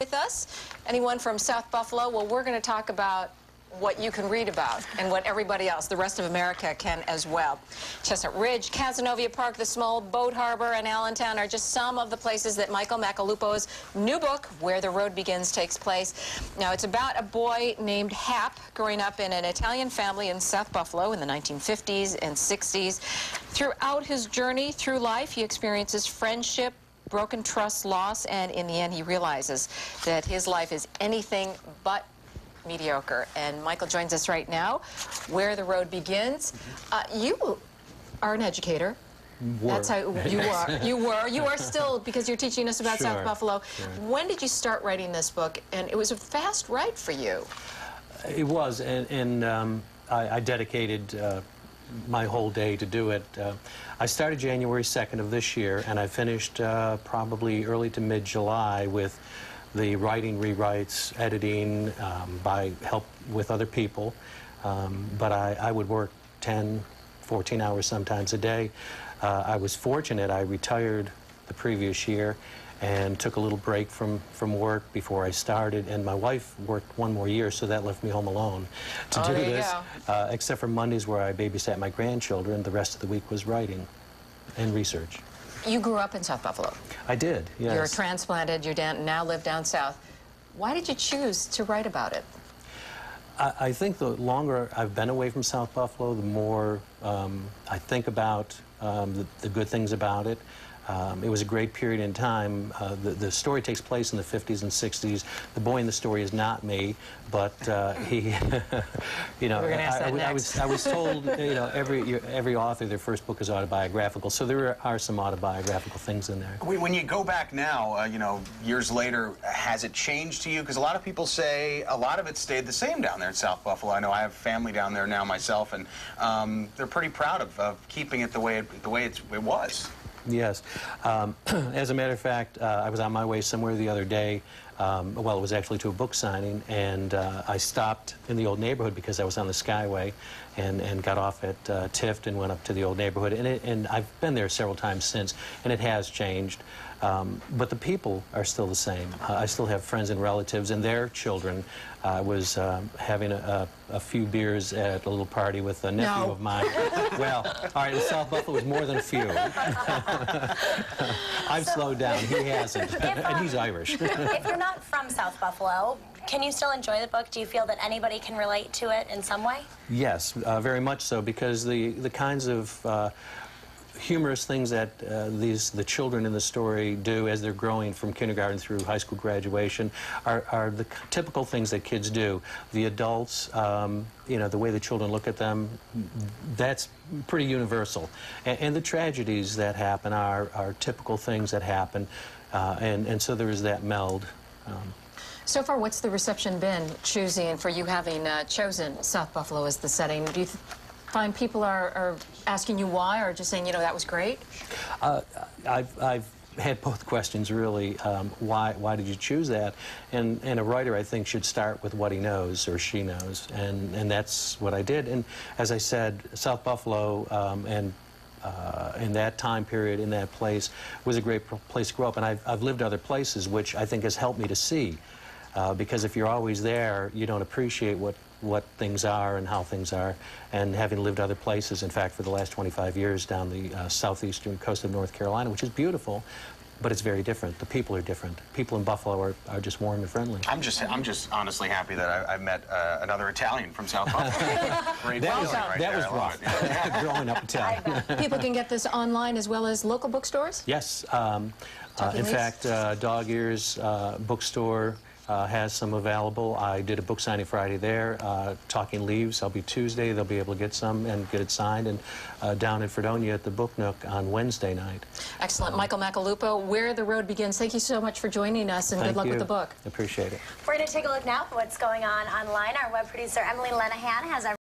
With us, anyone from South Buffalo? Well, we're going to talk about what you can read about and what everybody else, the rest of America, can as well. Chestnut Ridge, Cazenovia Park, the small boat harbor, and Allentown are just some of the places that Michael Maccalupo's new book, Where the Road Begins, takes place. Now, it's about a boy named Hap growing up in an Italian family in South Buffalo in the 1950s and 60s. Throughout his journey through life, he experiences friendship, broken trust, loss, and in the end he realizes that his life is anything but mediocre. And Michael joins us right now. Where the Road Begins. You are an educator. That's how you are. You are still, because you're teaching us about South Buffalo. Sure. When did you start writing this book? And it was a fast write for you. It was, and I dedicated my whole day to do it. I started January 2nd of this year, and I finished probably early to mid-July with the writing, rewrites, editing, by help with other people. But I would work 10, 14 hours sometimes a day. I was fortunate. I retired the previous year and took a little break from work before I started, and my wife worked one more year, so that left me home alone to do this, except for Mondays where I babysat my grandchildren. The rest of the week was writing and research. You grew up in South Buffalo. I did, yes. You're transplanted, you now live down south. Why did you choose to write about it? I think the longer I've been away from South Buffalo, the more I think about the good things about it. It was a great period in time. The story takes place in the 50s and 60s. The boy in the story is not me, but he, you know, I was told, you know, every author, their first book is autobiographical, so there are some autobiographical things in there. When you go back now, you know, years later, has it changed to you? Because a lot of people say a lot of it stayed the same down there in South Buffalo. I know I have family down there now myself, and they're pretty proud of keeping it the way it was. Yes. As a matter of fact, I was on my way somewhere the other day. Well, it was actually to a book signing, and I stopped in the old neighborhood because I was on the Skyway, and got off at Tift and went up to the old neighborhood. And I've been there several times since, and it has changed. But the people are still the same. I still have friends and relatives and their children. I was having a few beers at a little party with a nephew of mine. Well, all right, in South Buffalo was more than a few. I've slowed down. He hasn't. And he's Irish. If you're not from South Buffalo, can you still enjoy the book? Do you feel that anybody can relate to it in some way? Yes, very much so, because the kinds of humorous things that the children in the story do as they're growing from kindergarten through high school graduation are the typical things that kids do. The adults, you know, the way the children look at them, that's pretty universal. And the tragedies that happen are typical things that happen, and so there is that meld. So far, what's the reception been for you having chosen South Buffalo as the setting? Do you find people are asking you why, or just saying, you know, that was great? I've had both questions, really. Why did you choose that? And a writer, I think, should start with what he knows or she knows, and that's what I did. And as I said, South Buffalo and in that time period, in that place, was a great place to grow up. And I've lived other places, which I think has helped me to see. Because if you're always there, you don't appreciate what things are and how things are. And having lived other places, in fact, for the last 25 years down the southeastern coast of North Carolina, which is beautiful, but it's very different. The people are different. People in Buffalo are just warm and friendly. I'm just honestly happy that I met another Italian from South Buffalo. Great feeling right there. That was rough. Growing up Italian. People can get this online as well as local bookstores? Yes. In fact, Dog Ears Bookstore has some available. I did a book signing Friday there. Talking Leaves, I'll be Tuesday. They'll be able to get some and get it signed. And down in Fredonia at the Book Nook on Wednesday night. Excellent. Michael Maccalupo, Where the Road Begins. Thank you so much for joining us, and good luck with the book. Appreciate it. We're going to take a look now at what's going on online. Our web producer, Emily Lenahan, has our